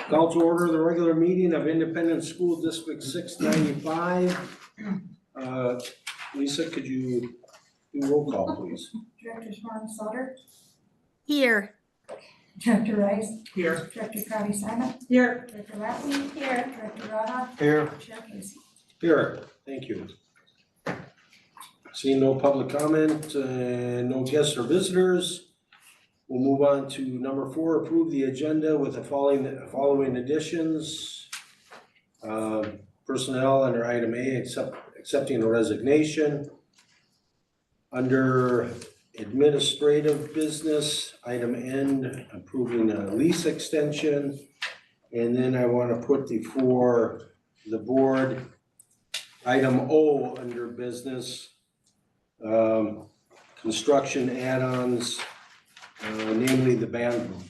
Call to order the regular meeting of Independent School District 695. Lisa, could you do roll call, please? Director Smart-Slaughter, Here. Director Rice, Here. Director Crowdy Simon, Here. Director Lappy, here, Director Rada, Here. Chair Casey. Here, thank you. Seeing no public comment, no guests or visitors, we'll move on to number 4, approve the agenda with the following additions. Personnel under item A, accepting a resignation. Under administrative business, item N, approving a lease extension. And then I want to put before the board, item O under business, construction add-ons, namely the band room.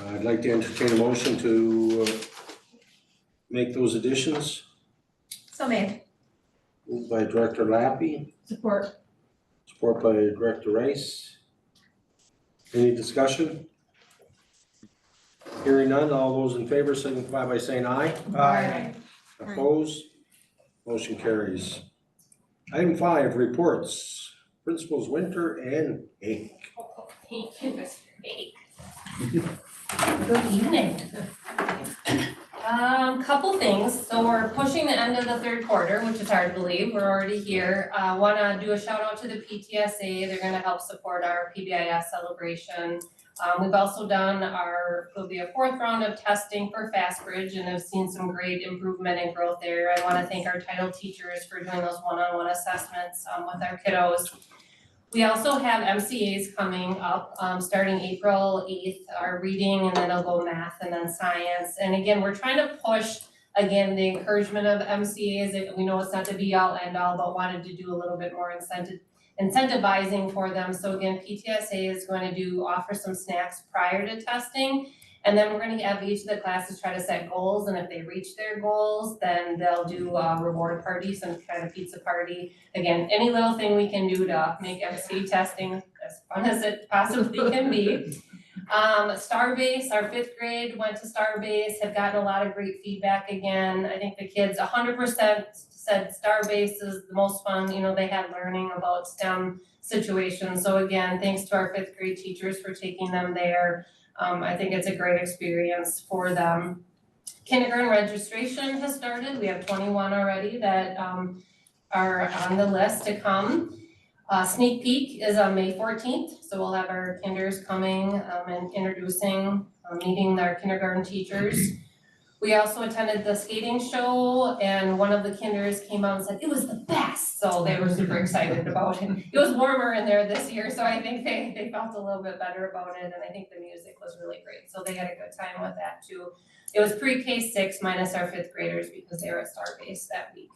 I'd like to entertain a motion to make those additions. So made. Moved by Director Lappy, Support. support by Director Rice. Any discussion? Hearing none, all those in favor signify by saying aye. Aye. Opposed? Motion carries. Item 5, reports. Principals Winter and Ake. Thank you, Mr. Bake. Good evening. Couple things. So we're pushing the end of the third quarter, which is hard to believe. We're already here. Wanna do a shout out to the PTSA. They're gonna help support our PBIS celebration. We've also done will be a 4th round of testing for FastBridge and have seen some great improvement and growth there. I wanna thank our title teachers for doing those one-on-one assessments with our kiddos. We also have MCAs coming up, starting April 8th, our reading, and then it'll go math and then science. And again, we're trying to push, again, the encouragement of MCAs. We know it's not the be all end all, but wanted to do a little bit more incentivizing for them. So again, PTSA is going to offer some snacks prior to testing. And then we're gonna have each of the classes try to set goals, and if they reach their goals, then they'll do a reward party, some kind of pizza party. Again, any little thing we can do to make MC testing as fun as it possibly can be. Starbase, our 5th grade went to Starbase, have gotten a lot of great feedback again. I think the kids 100% said Starbase is the most fun, they had learning about STEM situations. So again, thanks to our 5th grade teachers for taking them there. I think it's a great experience for them. Kindergarten registration has started. We have 21 already that are on the list to come. Sneak peek is on May 14th, so we'll have our kinders coming and introducing, meeting their kindergarten teachers. We also attended the skating show, and one of the kinders came out and said, it was the best, so they were super excited about it. It was warmer in there this year, so I think they felt a little bit better about it, and I think the music was really great, so they had a good time with that too. It was pre-K 6 minus our 5th graders because they were at Starbase that week.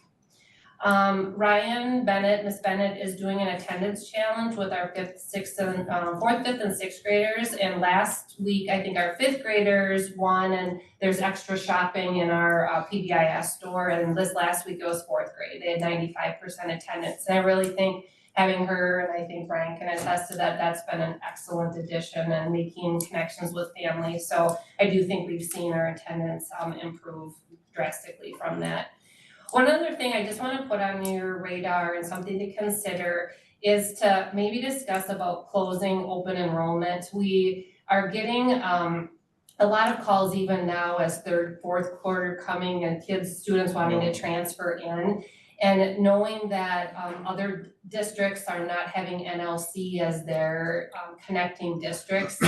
Ryan Bennett, Miss Bennett is doing an attendance challenge with our 4th, 5th, and 6th graders. And last week, I think our 5th graders won, and there's extra shopping in our PBIS store. And this last week, it was 4th grade. They had 95% attendance. And I really think having her, and I think Brian can attest to that, that's been an excellent addition and making connections with families. So I do think we've seen our attendance improve drastically from that. One other thing I just want to put on your radar and something to consider is to maybe discuss about closing open enrollment. We are getting a lot of calls even now as 3rd, 4th quarter coming and students wanting to transfer in. And knowing that other districts are not having NLC as their connecting districts,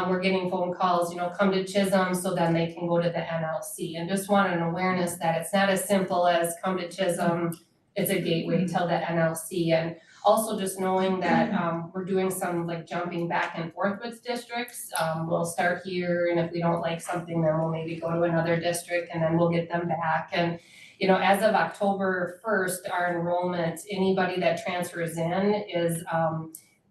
we're getting phone calls, come to Chisholm so then they can go to the NLC. And just want an awareness that it's not as simple as come to Chisholm, it's a gateway till the NLC. And also just knowing that we're doing some jumping back and forth with districts. We'll start here, and if we don't like something, then we'll maybe go to another district and then we'll get them back. And as of October 1st, our enrollment, anybody that transfers in is,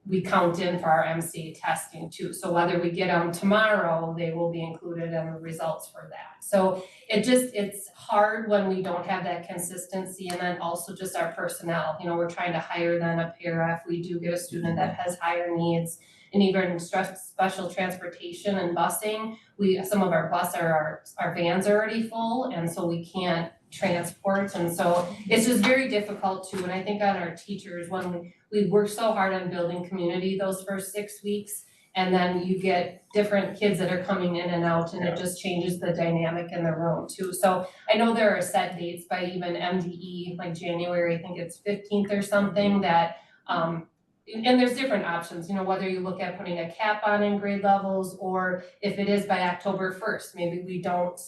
we count in for our MCA testing too. So whether we get them tomorrow, they will be included in the results for that. So it's hard when we don't have that consistency, and then also just our personnel. We're trying to hire then a para if we do get a student that has higher needs. and even special transportation and busing. Some of our our vans are already full, and so we can't transport, and so it's just very difficult to, and I think on our teachers, when we work so hard on building community those first 6 weeks, and then you get different kids that are coming in and out, and it just changes the dynamic in the room too. So I know there are set dates by even MDE, like January, I think it's 15th or something, that and there's different options, you know, whether you look at putting a cap on in grade levels, or if it is by October 1st, maybe we don't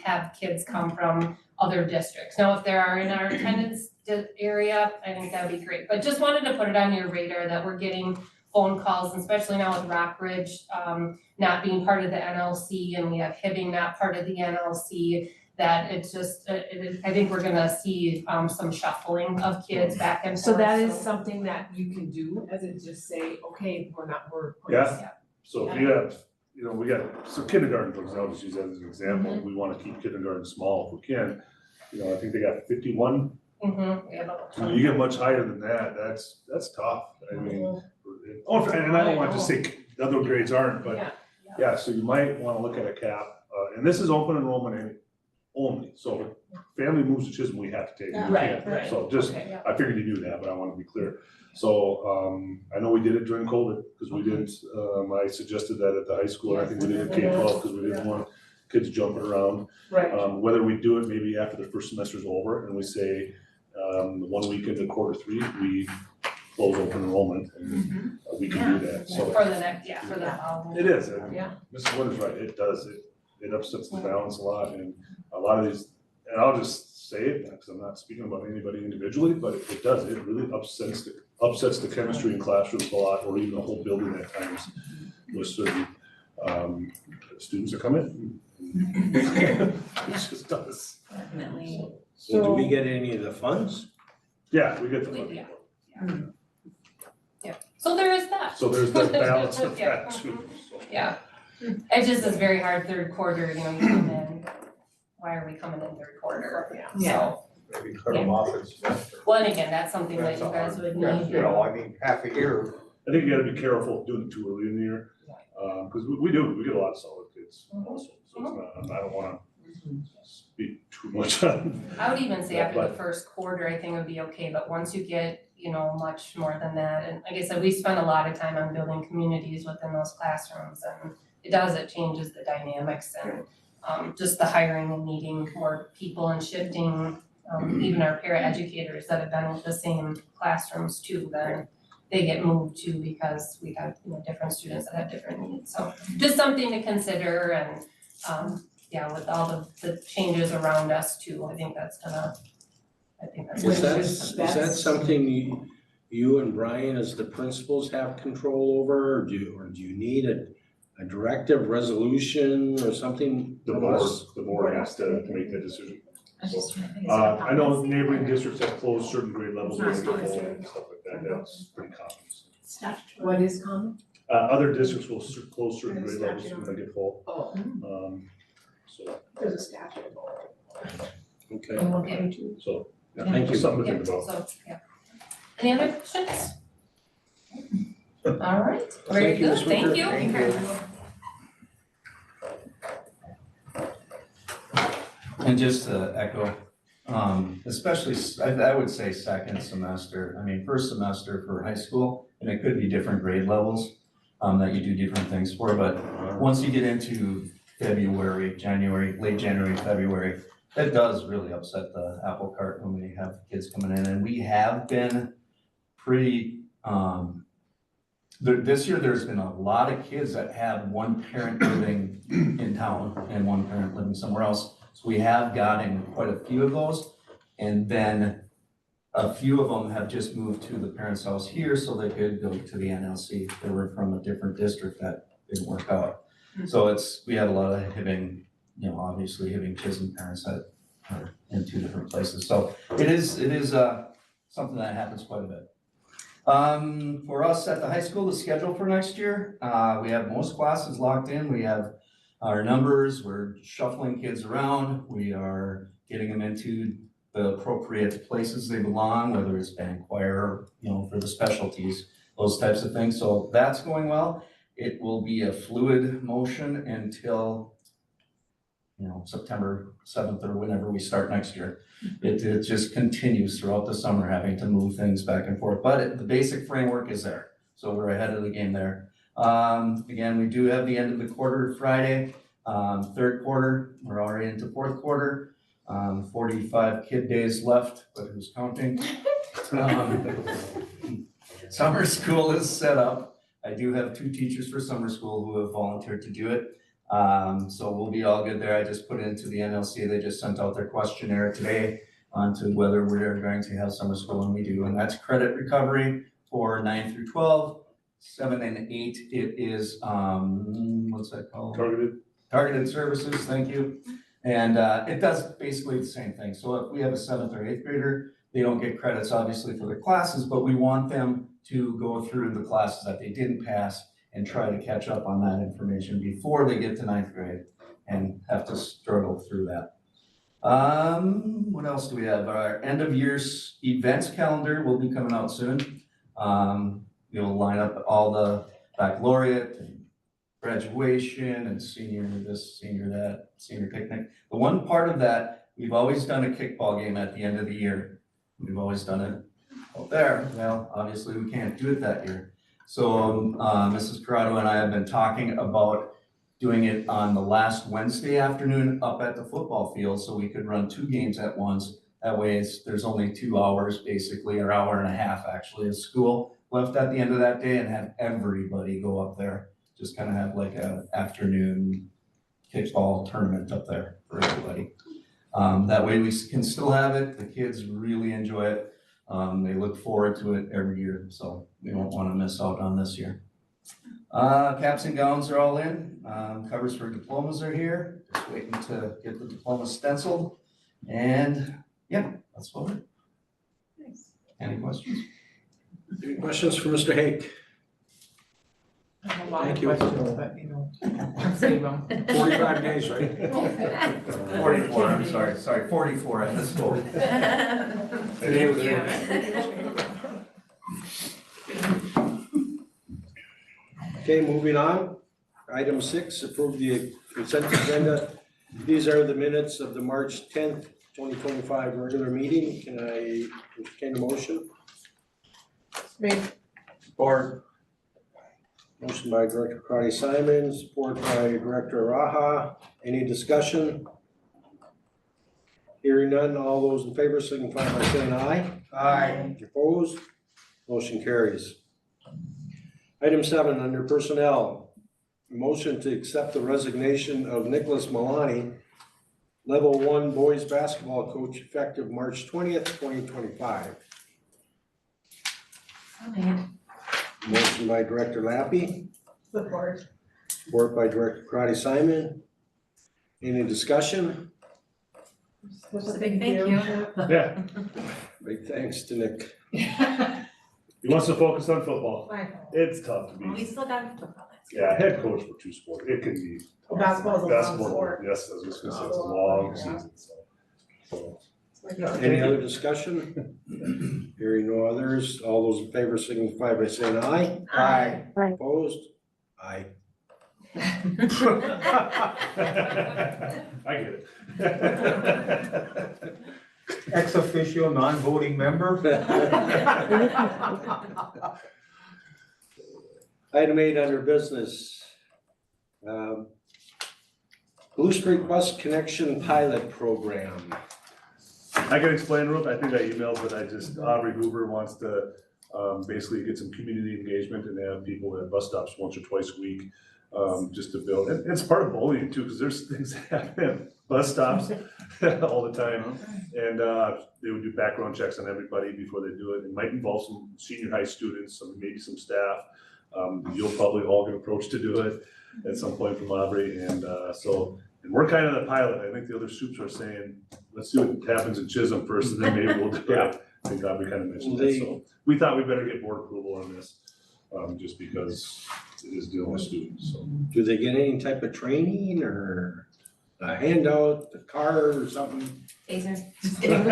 have kids come from other districts. Now, if there are in our attendance area, I think that would be great, but just wanted to put it on your radar that we're getting phone calls, and especially now with Rockridge not being part of the NLC, and we have Hibbing not part of the NLC, that it's just, I think we're gonna see some shuffling of kids back and forth. So that is something that you can do, as it just say, okay, we're putting. Yeah. So if you have, you know, we got, so kindergarten, for example, just use that as an example, we wanna keep kindergarten small if we can. You know, I think they got 51. Yeah. You get much higher than that, that's tough. I mean, and I don't want to say the other grades aren't, but yeah, so you might wanna look at a cap. And this is open enrollment only, so if family moves to Chisholm, we have to take it. We Right, can't. right. So just, Okay, I figured you knew that, but I want to be clear. So, I know we did it during COVID, because we didn't, I suggested that at the high school, and I think we did it at K-12, because we didn't want kids jumping around. right, Whether we do it maybe after the first semester's over, and we say, 1 week into quarter 3, we close open enrollment, and we can do that, so. For the next, for the following. It is, and Yeah. Mrs. Wood is right, it does, it upsets the balance a lot, and a lot of these, and I'll just say it, because I'm not speaking about anybody individually, but it does, it really upsets the chemistry in classrooms a lot, or even the whole building at times, with certain, students that come in. It just does. definitely. So do we get any of the funds? Yeah, we get the We- money. Yeah, so there is that. So there's the balance of Yeah. that too, so. Yeah, it just is very hard, third quarter, you know, you come in, why are we coming in third quarter? Yeah. So, Maybe cut them off at semester. well, and again, that's something that That's you all. guys would Yeah, need. you know, I mean, half a year, I think you gotta be careful doing it too early in the year, because we get a lot of solid kids also, so it's not, I don't wanna speak too much on. I would even say after the But- first quarter, I think it would be okay, but once you get, you know, much more than that, and like I said, we spend a lot of time on building communities within those classrooms, and it changes the dynamics and just the hiring and needing more people and shifting, even our paraeducators that have been with the same classrooms too, then they get moved to because we have, you know, different students that have different needs, so just something to consider, and with all the changes around us too, I think that's Is that something you and Brian as the principals have control over, or do you need a directive resolution or something The from board, us? the board has to make that decision. I'm just trying to think. I know neighboring districts have closed certain grade levels when they get full and stuff like that, that's pretty common. What is common? Other districts will close certain grade levels when they get full, Oh, so, there's a statute. Okay, so, yeah, Thank you. something to Yeah, think about. so, yeah. Any other questions? All right, very Thank you, good, Ms. thank Wicker. you. Thank you. And just to echo, especially, I would say second semester, I mean, first semester for high school, and it could be different grade levels that you do different things for, but once you get into February, January, late January, February, that does really upset the apple cart when we have kids coming in, and we have been pretty, this year, there's been a lot of kids that have one parent living in town and one parent living somewhere else. So we have gotten quite a few of those, and then a few of them have just moved to the parents' house here so they could go to the NLC. They were from a different district that didn't work out. So we have a lot of Hibbing, you know, obviously Hibbing Chisholm parents that are in two different places. So it is something that happens quite a bit. For us at the high school, the schedule for next year, we have most classes locked in. We have our numbers, we're shuffling kids around. We are getting them into the appropriate places they belong, whether it's band choir, you know, for the specialties. those types of things. So that's going well. It will be a fluid motion until, September 7th or whenever we start next year. It just continues throughout the summer, having to move things back and forth, but the basic framework is there. So we're ahead of the game there. Again, we do have the end of the quarter Friday, third quarter, we're already into fourth quarter. 45 kid days left, but who's counting? Summer school is set up. I do have 2 teachers for summer school who have volunteered to do it. So we'll be all good there. I just put it into the NLC. They just sent out their questionnaire today onto whether we're going to have summer school, and we do. And that's credit recovery for 9 through 12, 7 and 8. It is, what's that called? Targeted services, thank you. And it does basically the same thing. So if we have a 7th or 8th grader, they don't get credits obviously for their classes, but we want them to go through the classes that they didn't pass and try to catch up on that information before they get to 9th grade and have to struggle through that. What else do we have? Our end of year's events calendar will be coming out soon. You'll line up all the baccalaureate and graduation and senior this, senior that, senior picnic. The one part of that, we've always done a kickball game at the end of the year. We've always done it out there. Well, obviously we can't do it that year. So Mrs. Corrado and I have been talking about doing it on the last Wednesday afternoon up at the football field so we could run 2 games at once. That way there's only 2 hours basically, or hour and a half actually of school left at the end of that day, and have everybody go up there. Just kind of have like an afternoon kickball tournament up there for everybody. That way we can still have it. The kids really enjoy it. They look forward to it every year, so we don't want to miss out on this year. Caps and gowns are all in. Covers for diplomas are here. Just waiting to get the diplomas stenciled. And yeah, that's about it. Nice. Any questions? Any questions for Mr. Hake? I have a lot Thank of you. questions, but save them. 45 days, right? 44, I'm sorry, 44 at this point. Thank you. Okay, moving on. Item 6, approve the consent agenda. These are the minutes of the March 10th, 2025 regular meeting. Can I entertain a motion? Support. Motion by Director Karati Simon, support by Director Raha. Any discussion? Hearing none, all those in favor signify by saying aye. Aye. Opposed? Motion carries. Item 7, under personnel, motion to accept the resignation of Nicholas Milani, Level 1 boys basketball coach, effective March 20th, 2025. So made. Motion by Director Lappy, Support. support by Director Karati Simon. Any discussion? Just a big thank you. Yeah, Big thanks to Nick. he wants to focus on football. It's tough to We be, still got football. head coach for 2 sports. It can be tough. Basketball's a long Basketball, sport. yes, I was just gonna say, it's a long season, so. Any other discussion? Hearing no others, all those in favor signify by saying aye. Aye. Opposed? Aye. I get it. Ex officio, non-voting member. Item 8 under business. Blue Street Bus Connection Pilot Program. I can explain real, I think I emailed, but Aubrey Hoover wants to basically get some community engagement and have people at bus stops once or twice a week, just to build, and it's part of bullying too, because there's things that happen at bus stops all the time. And they would do background checks on everybody before they do it. It might involve some senior high students, maybe some staff. You'll probably all get approached to do it at some point from Aubrey, and and we're kind of the pilot. I think the other soups are saying, let's see what happens in Chisholm first, and then maybe we'll do it. I think Aubrey kind of mentioned that, so we thought we better get board approval on this, just because it is dealing with students, so. Do they get any type of training or a handout, a card or something? Hazer. Just kidding.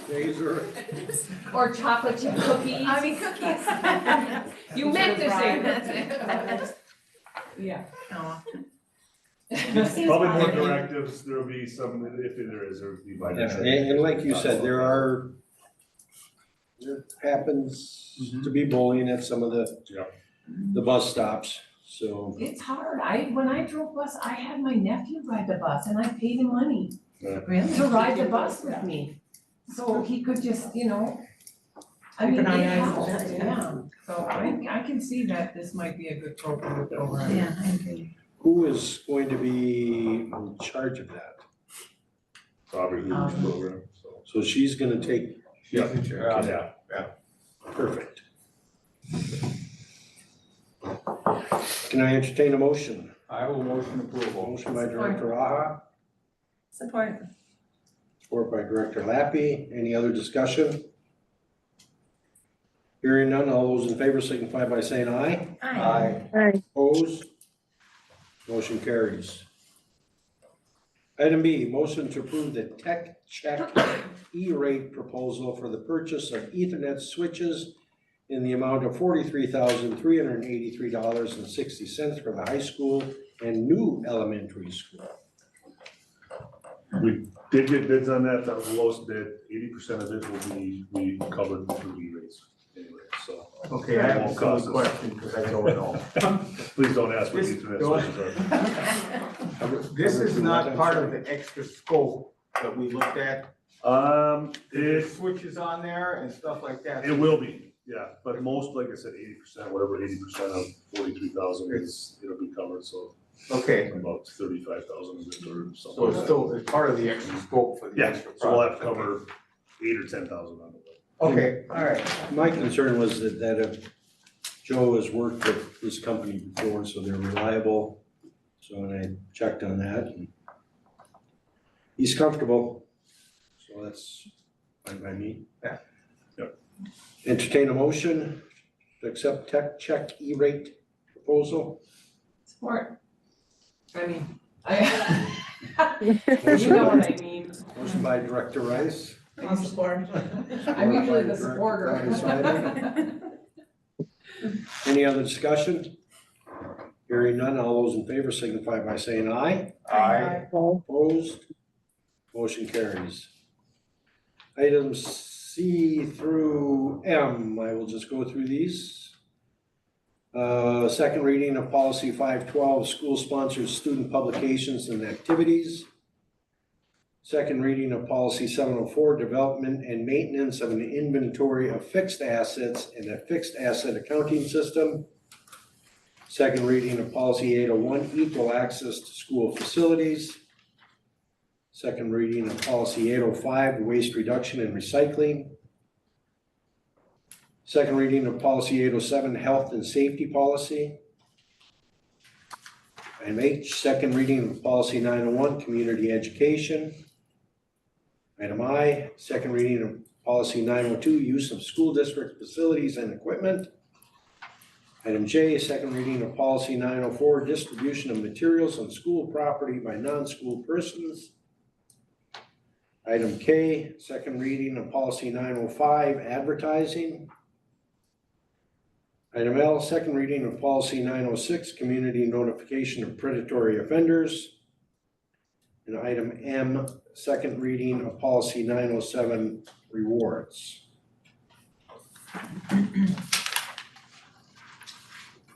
Razor. Or chocolate chip cookies. I mean, cookies. You meant to say That's that. it. Yeah. Oh. Probably more directives, there'll be some, if there is, there'll be by. Yeah, and like you said, there happens to be bullying at some of Yeah. the bus stops, so. It's hard. When I drove bus, I had my nephew ride the bus and I paid him money Really? to ride the bus with me. So he could just, you know, I Keep mean, an it eye on helped, it, yeah. So I can see that this might be a good program to go around. Yeah, I agree. Who is going to be in charge of that? Aubrey Hoover's program, so. So she's gonna take, Yeah. Yeah. perfect. Can I entertain a motion? I will motion approval. Motion by Director Aha, Support. support by Director Lappy. Any other discussion? Hearing none, all those in favor signify by saying aye. Aye. Opposed? Motion carries. Item B, motion to approve the Tech Check E-rate proposal for the purchase of Ethernet switches in the amount of $43,383.60 for the high school and new elementary school. We did get bids on that, that was the lowest bid, 80% of it will be covered through E-rates anyway, so. Okay, I have a silly question, because I don't know. Please don't ask what This- Ethernet switches are. This is not part of the extra scope that we looked at. It, Switches on there and stuff like that. it will be, yeah, but most, like I said, 80%, whatever 80% of 43,000 is, it'll be covered, so Okay, about 35,000 of it or so something. it's still, it's part of the extra scope for the Yeah, extra so we'll have to project. cover 8 or 10,000 on it. Okay, all right. My concern was that if Joe has worked with this company before, so they're reliable. So when I checked on that, and he's comfortable, so that's fine by me. Yeah. Yep. Entertain a motion to accept Tech Check E-rate proposal. Support. I mean, you know what I mean. Motion by Director Rice. I'll support. I'm usually the Support by Director supporter. Any other discussion? Hearing none, all those in favor signify by saying aye. Aye. Opposed? Motion carries. Items C through M, I will just go through these. Second reading of policy 512, school-sponsored student publications and activities. Second reading of policy 704, development and maintenance of an inventory of fixed assets and a fixed asset accounting system. Second reading of policy 801, equal access to school facilities. Second reading of policy 805, waste reduction and recycling. Second reading of policy 807, health and safety policy. Item H, second reading of policy 901, community education. Item I, second reading of policy 902, use of school district facilities and equipment. Item J, second reading of policy 904, distribution of materials on school property by non-school persons. Item K, second reading of policy 905, advertising. Item L, second reading of policy 906, community notification of predatory offenders. And item M, second reading of policy 907, rewards.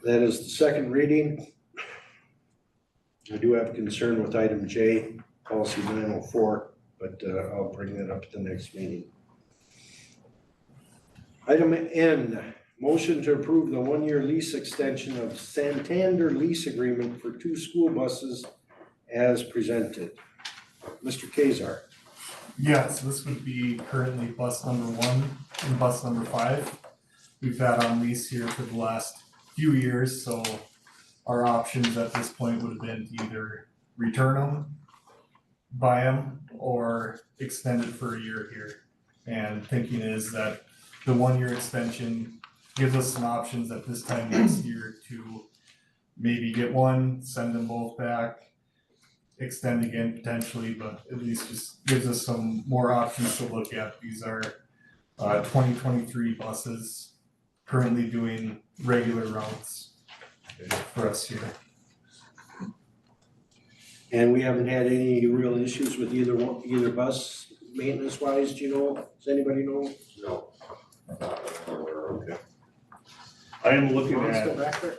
That is the second reading. I do have concern with item J, policy 904, but I'll bring that up at the next meeting. Item N, motion to approve the one-year lease extension of Santander lease agreement for 2 school buses as presented. Mr. Kazar. Yes, this would be currently bus number 1 and bus number 5. We've had on lease here for the last few years, so our options at this point would have been to either return them, buy them, or extend it for a year here. And thinking is that the 1-year extension gives us some options at this time next year to maybe get one, send them both back, extend again potentially, but at least just gives us some more options to look at. These are 2023 buses currently doing regular routes for us here. And we haven't had any real issues with either bus maintenance wise, do you know? Does anybody know? No. Okay. I am looking Ron's at, still back there?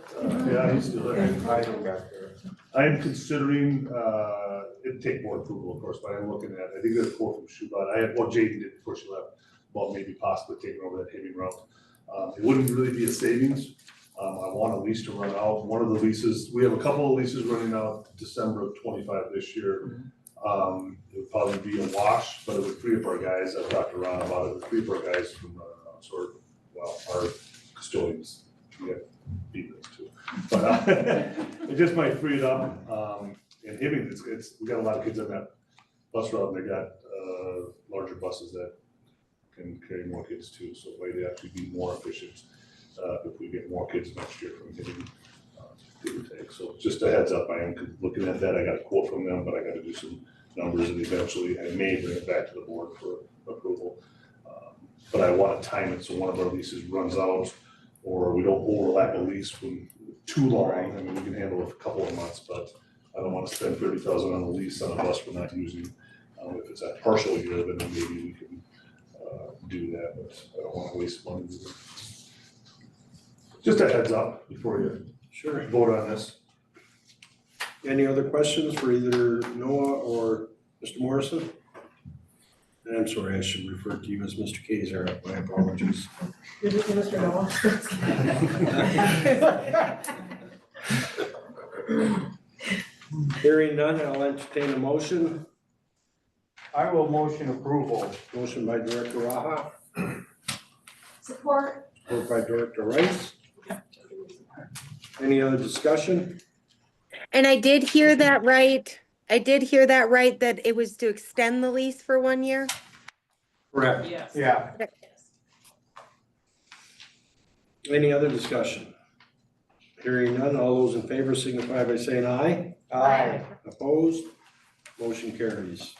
yeah, he's still there. I am back there. I am considering, it'd take board approval, of course, but I'm looking at, I think there's a quote from Schubert, Jaden did before she left, about maybe possibly taking over that heavy route. It wouldn't really be a savings. I want a lease to run out. One of the leases, we have a couple of leases running out December of 25 this year. It would probably be a wash, but it would free up our guys. I've talked to Ron about it. It would free up our guys from our custodians. We have females too. But it just might free it up. And Hibbing, we got a lot of kids on that bus route, and they got larger buses that can carry more kids too. So it might actually be more efficient if we get more kids next year from Hibbing, give or take. So just a heads up, I am looking at that. I got a quote from them, but I got to do some numbers, and eventually I may bring it back to the board for approval. But I want to time it so one of our leases runs out, or we don't overlap a lease from too long. I mean, we can handle it for a couple of months, but I don't want to spend $30,000 on a lease on a bus we're not using. If it's a partial year, then maybe we can do that, but I don't want to waste money. Just a heads up before you Sure. vote on this. Any other questions for either Noah or Mr. Morrison? And I'm sorry, I should refer to you as Mr. Kazar, my apologies. Mr. Noah. Hearing none, I'll entertain a motion. I will motion approval. Motion by Director Raha, Support. support by Director Rice. Any other discussion? And I did hear that right. That it was to extend the lease for 1 year. Correct. Yes. Yeah. Any other discussion? Hearing none, all those in favor signify by saying aye. Aye. Opposed? Motion carries.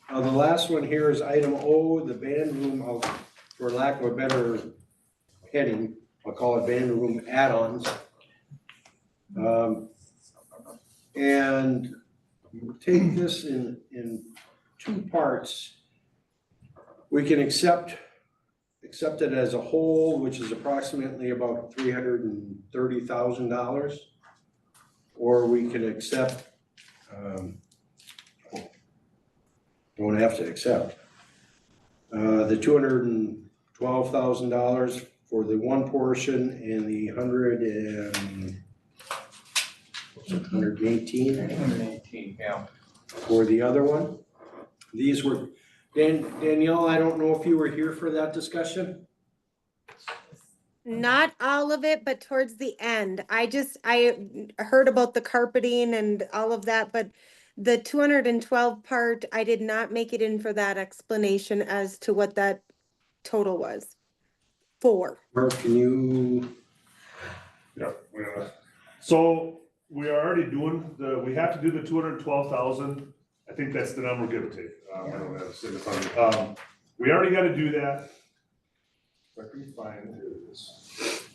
The last one here is item O, the band room, for lack of a better heading, I'll call it band room add-ons. And take this in two parts. We can accept it as a whole, which is approximately about $330,000. Or we could accept, don't have to accept, the $212,000 for the one portion and the 118 118, yeah. for the other one. These were, Danielle, I don't know if you were here for that discussion? Not all of it, but towards the end. I heard about the carpeting and all of that, but the 212 part, I did not make it in for that explanation as to what that total was for. Mark, can you? Yeah, so we are already doing we have to do the 212,000. I think that's the number, give or take. I don't have it in front of me. We already got to do that. If I can find it, here it is.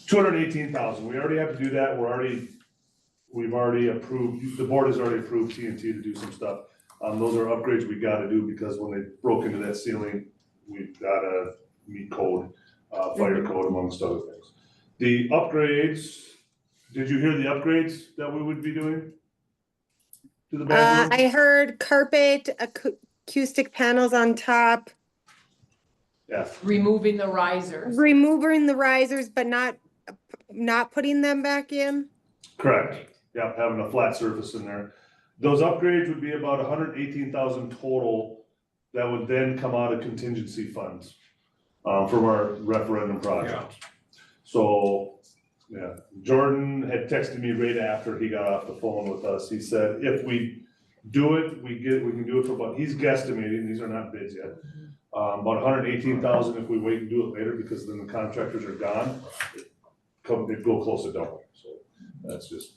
218,000. We already have to do that. We've already approved, the board has already approved TNT to do some stuff. Those are upgrades we got to do because when they broke into that ceiling, we've got to meet code, fire code amongst other things. The upgrades, did you hear the upgrades that we would be doing to the bathroom? I heard carpet, acoustic panels on top, Yeah, Removing the risers. removing the risers, but not putting them back in. correct. Yeah, having a flat surface in there. Those upgrades would be about 118,000 total that would then come out of contingency funds from our referendum project. So, yeah, Jordan had texted me right after he got off the phone with us. He said, if we do it, we can do it for about, he's guesstimating, these are not bids yet. About 118,000 if we wait and do it later, because then the contractors are gone, it'd go close to double, so that's just.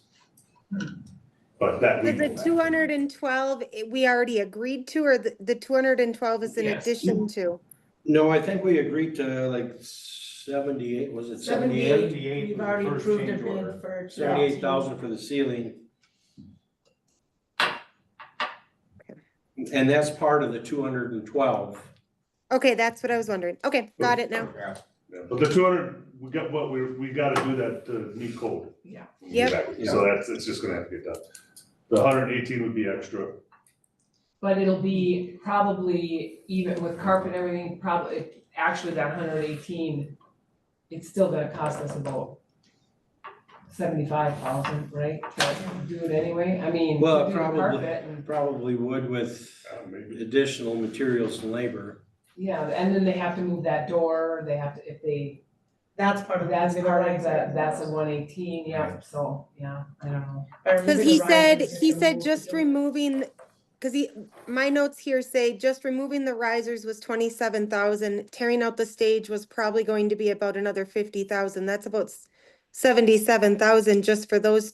But that we So the know. 212, we already agreed to, or the 212 is in Yes. addition to? No, I think we agreed to like 78, was it 78? 78 We've was the already first approved change a bid order. for. 78,000 for the ceiling. And that's part of the 212. Okay, that's what I was wondering. Okay, got it now. Yeah. Yeah, but the 200, we got what we gotta do that to meet code. Yeah. Yep. So it's just gonna have to get done. The 118 would be extra. But it'll be probably, even with carpet and everything, probably, actually that 118, it's still gonna cost us about 75,000, right, to do it anyway? I mean, Well, to do the probably. carpet and, Probably would with Maybe. additional materials and labor. yeah, and then they have to move that door, they have to, if they, That's part of that's the part of that, that's a 118, yeah, so, yeah, I don't know. Because he said just removing, because my notes here say just removing the risers was 27,000. Tearing out the stage was probably going to be about another 50,000. That's about 77,000 just for those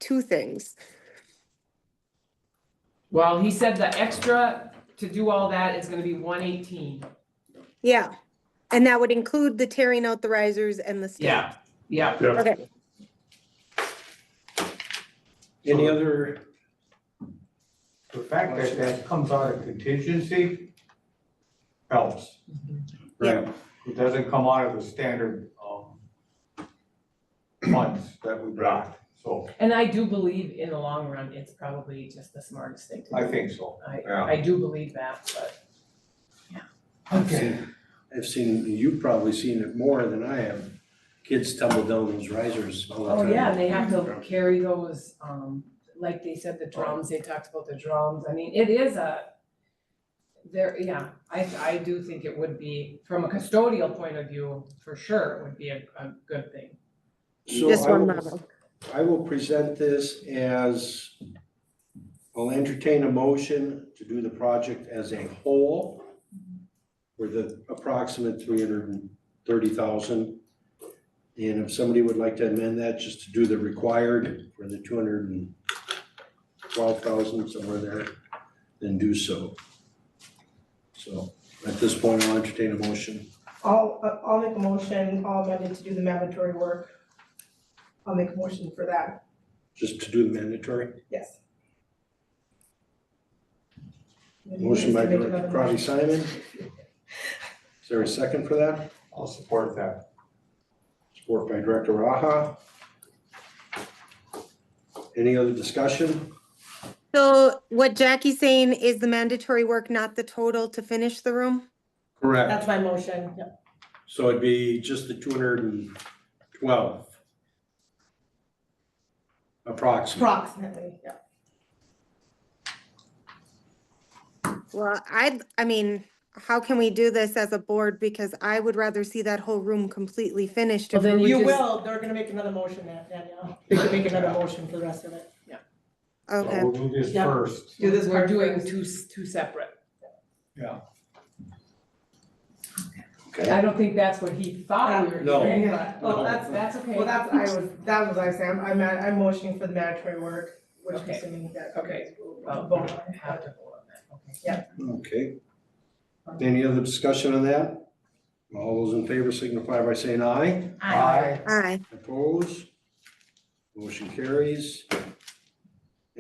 two things. Well, he said the extra to do all that is gonna be 118. Yeah, and that would include the tearing out the risers and the stage. Yeah, yeah. Yeah. Okay, Any other, The fact that that comes out of contingency helps. right, It doesn't come out of the standard, funds that we got, so And I do believe in the long run, it's probably just the smartest thing to do. I think so. Yeah. I do believe that, but. I've seen, you've probably seen it more than I have. Kids tumble down those risers all the Oh, time. yeah, and they have to carry those, like they said, the drums, they talked about the drums, I mean, it is yeah, I do think it would be, from a custodial point of view, for sure, it would be a good thing. So just I one will- level. I will present this as, I'll entertain a motion to do the project as a whole for the approximate 330,000. And if somebody would like to amend that, just to do the required for the 212,000, somewhere there, then do so. So at this point, I'll entertain a motion. I'll make a motion, I'll amend it to do the mandatory work. I'll make a motion for that, Just to do the mandatory. yes. Motion by Make Director another Crowdy motion. Simon. Is there a second for that? I'll support that. Support by Director Raha. Any other discussion? So what Jackie's saying is the mandatory work, not the total to finish the room? Correct. That's my motion, yep. So it'd be just the 212. Approximately. Approximately, yeah. Well, I mean, how can we do this as a board? Because I would rather see that whole room completely finished. Well, if then we You just- will, they're gonna make another motion, Danielle. They can make another motion for the rest of it. Okay, So we'll do this Yeah. first. Do this We're part doing first. two separate. Yeah. I don't think that's what he thought we were No. doing, Yeah, but well, that's, that's okay. well, that was I saying, I'm motioning for the mandatory work, which I'm Okay. assuming that. Okay. Vote on it. Have to vote on that, okay. Okay. Any other discussion on that? All those in favor signify by saying aye. Aye. aye. Opposed? Motion carries.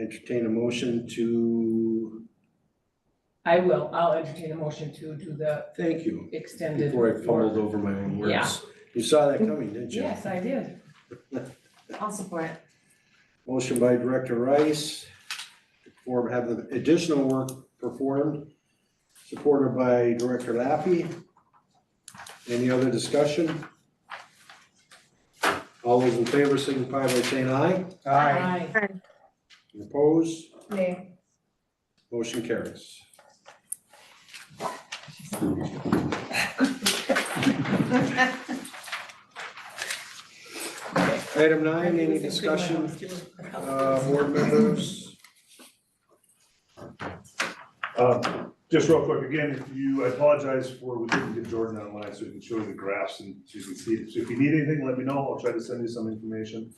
Entertain a motion to, I'll entertain a motion to do the thank you, extended. before I fumbled work. over my own words. Yeah. You saw that coming, didn't you? Yes, I did. I'll support it. Motion by Director Rice, to have the additional work performed, supported by Director Lappy. Any other discussion? All those in favor signify by saying aye. Aye. Opposed? Nay. Motion carries. Item 9, any discussion, board members? Just real quick, again, I apologize for, we didn't get Jordan online so we can show you the graphs and so you can see it. So if you need anything, let me know, I'll try to send you some information.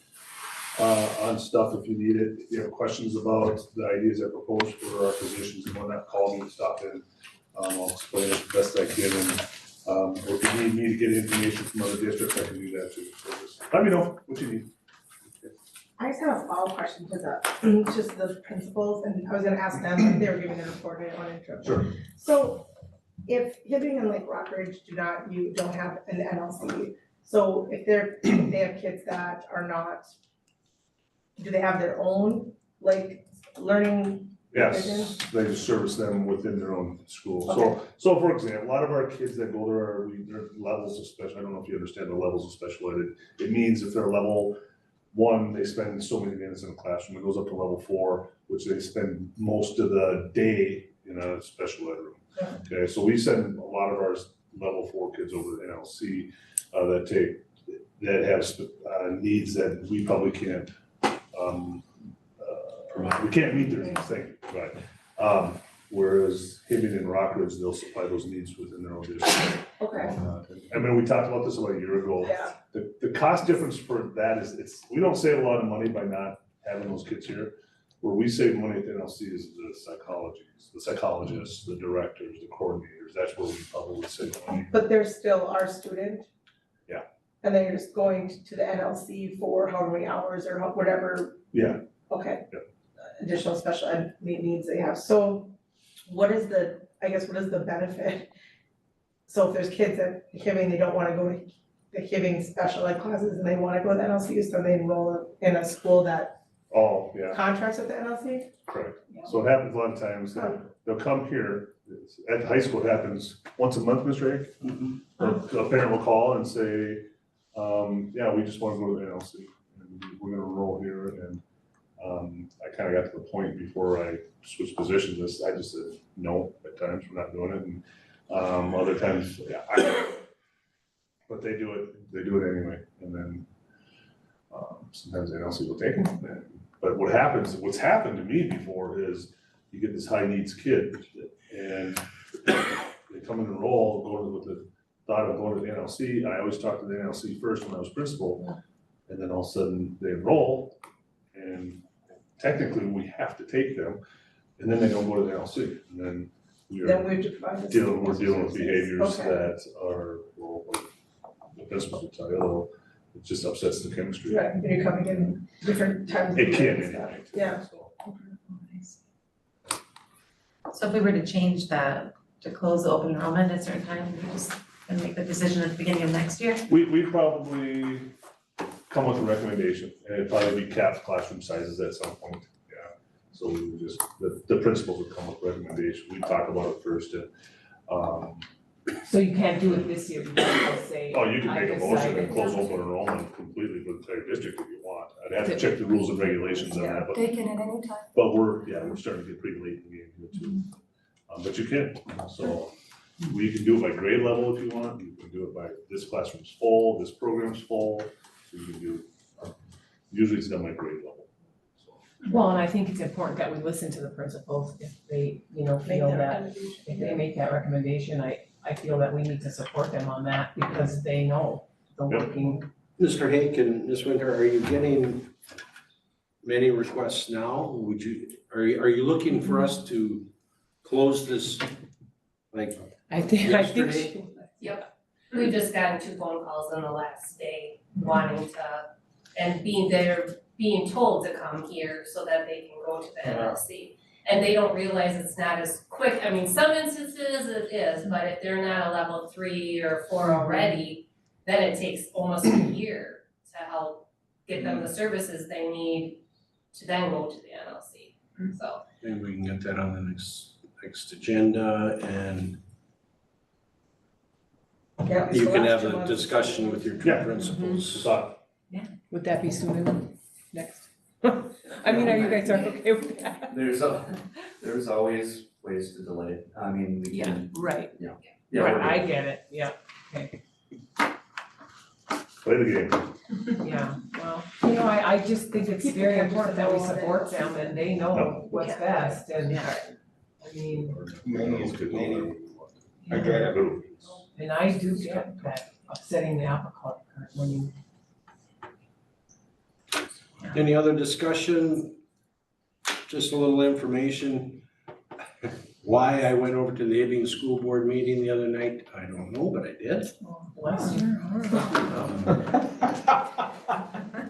on stuff if you need it. If you have questions about the ideas I proposed for our positions and whatnot, call me, stop in. I'll explain it the best I can, and, or if you need me to get information from other districts, I can do that too. So just let me know what you need. I just have a follow-up question to the, just the principals, and I was gonna ask them if they were giving a report, I didn't wanna interrupt. Sure. So if Hibbing and Lake Rockridge you don't have an NLC, so if they have kids that are not, do they have their own, like, learning? Yes, they just service them within their own school. So for example, a lot of our kids that go there they're levels of special, I don't know if you understand the levels of special ed. It means if they're level 1, they spend so many minutes in a classroom. It goes up to level 4, which they spend most of the day in a special ed room. Okay, so we send a lot of our level 4 kids over to NLC that have needs that we probably can't, we can't meet their needs, thank you, right? Whereas Hibbing and Rockridge, they'll supply those needs within their own district. Okay, I mean, we talked about this about a year ago. yeah, The cost difference for that is, we don't save a lot of money by not having those kids here. Where we save money at the NLC is the psychologists, the directors, the coordinators, that's where we probably save money. but they're still our student? Yeah. And then you're just going to the NLC for however many hours or whatever? Yeah. Okay. Yeah. Additional special ed needs they have, so what is the benefit? So if there's kids at Hibbing, they don't wanna go to the Hibbing special ed classes and they wanna go to the NLC, so they enroll in a school that Oh, yeah, contracts with the NLC? correct. Yeah. So it happens a lot of times, they'll come here, at high school, it happens once a month, Ms. Ray. A parent will call and say, yeah, we just wanna go to the NLC, and we're gonna enroll here, and I kinda got to the point before I switched positions, I just said, no, at times, we're not doing it, and, other times, yeah, but they do it anyway, and then, sometimes the NLC will take them, but what's happened to me before is, you get this high needs kid, and they come and enroll, with the thought of going to the NLC, I always talk to the NLC first when I was principal, and then all of a sudden, they enroll, and technically, we have to take them, and then they don't go to the NLC, and then we Then are we have to provide this. dealing with behaviors Okay. that are, well, the principal will tell you, oh, it just upsets the chemistry. Right, and you're coming in different times. of It year can and stuff. anyway. Yeah. So, So if we were to change that, to close the open enrollment at a certain time, we just gonna make the decision at the beginning of next year? We'd probably come with a recommendation, and it'd probably be capped classroom sizes at some point, yeah. So we would just, the principals would come with a recommendation, we'd talk about it first, and, So you can't do it this year because they'll say. oh, you can I make a motion and decided- close open enrollment completely for the entire district if you want. I'd have to check the rules and regulations on that, They can at any time. but we're starting to get pretty late in the game here too. But you can, so we can do it by grade level if you want, you can do it by this classroom's full, this program's full, so you can do, usually it's done by grade level. So, Well, and I think it's important that we listen to the principals if they, Make feel that that, recommendation. if they make that recommendation, I feel that we need to support them on that because they know the Yep. working. Mr. Hake and Ms. Winter, are you getting many requests now? Are you looking for us to close this, like, I think yesterday? We've just gotten 2 phone calls on the last day wanting to, and being told to come here so that they can go to the NLC. And they don't realize it's not as quick, I mean, some instances it is, but if they're not a level 3 or 4 already, then it takes almost a year to help get them the services they need to then go to the NLC, so. Maybe we can get that on the next agenda, and Yeah, you so can last have 2 a months. discussion with your two Yeah. principals. thought, Would that be sooner next? I mean, are you guys okay with that? There's always ways to delay it. I mean, we can. Right, Yeah, right, we're I good. get it, yeah, play the game. yeah, well, I just think it's very important that we support them and they know what's best and, I mean, I get it. and I do get that upsetting the apple cart when you. Any other discussion? Just a little information. Why I went over to the Hibbing School Board meeting the other night, I don't know, but I did.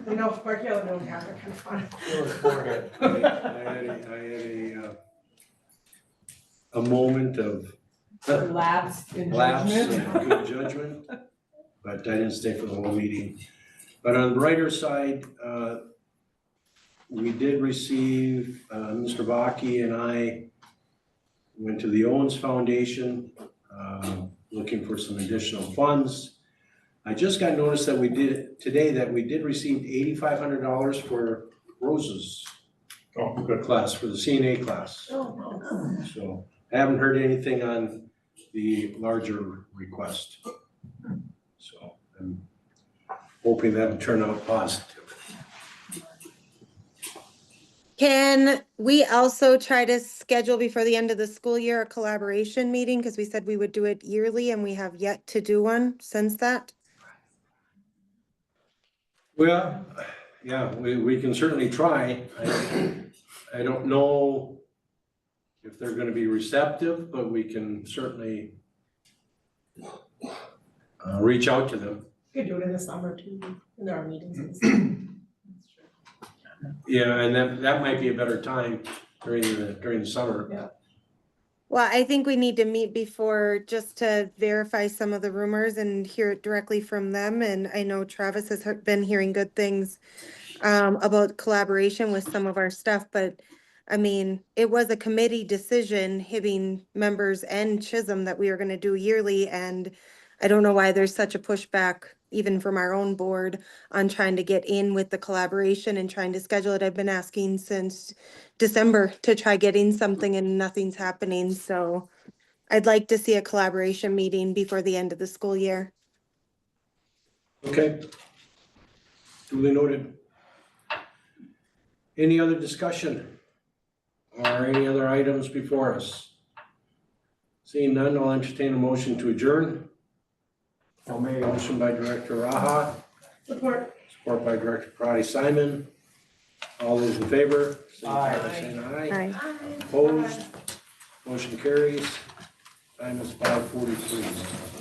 You know, Mark Yellow don't have it, kind of fun. I had a moment of Lapse in lapse judgment. in good judgment, but I didn't stay for the whole meeting. But on the brighter side, we did receive, Mr. Baki and I went to the Owens Foundation, looking for some additional funds. I just got notice that we did receive $8,500 for Rose's Oh, good. class, for the CNA class. So I haven't heard anything on the larger request. So I'm hoping that'll turn out positive. Can we also try to schedule before the end of the school year a collaboration meeting? Because we said we would do it yearly and we have yet to do one since that. Well, yeah, we can certainly try. I don't know if they're gonna be receptive, but we can certainly reach out to them. You could do it in the summer too, in our meetings in the summer. Yeah, and that might be a better time during the summer. Well, I think we need to meet before just to verify some of the rumors and hear it directly from them. And I know Travis has been hearing good things about collaboration with some of our stuff, but I mean, it was a committee decision, Hibbing members and Chisholm, that we were gonna do yearly, and I don't know why there's such a pushback, even from our own board, on trying to get in with the collaboration and trying to schedule it. I've been asking since December to try getting something and nothing's happening, so I'd like to see a collaboration meeting before the end of the school year. Okay. Duly noted. Any other discussion? Or any other items before us? Seeing none, I'll entertain a motion to adjourn. Motion by Director Raha, Support. support by Director Karati Simon. All those in favor? signify by saying aye. Aye. Opposed? Motion carries. Time is 5:43.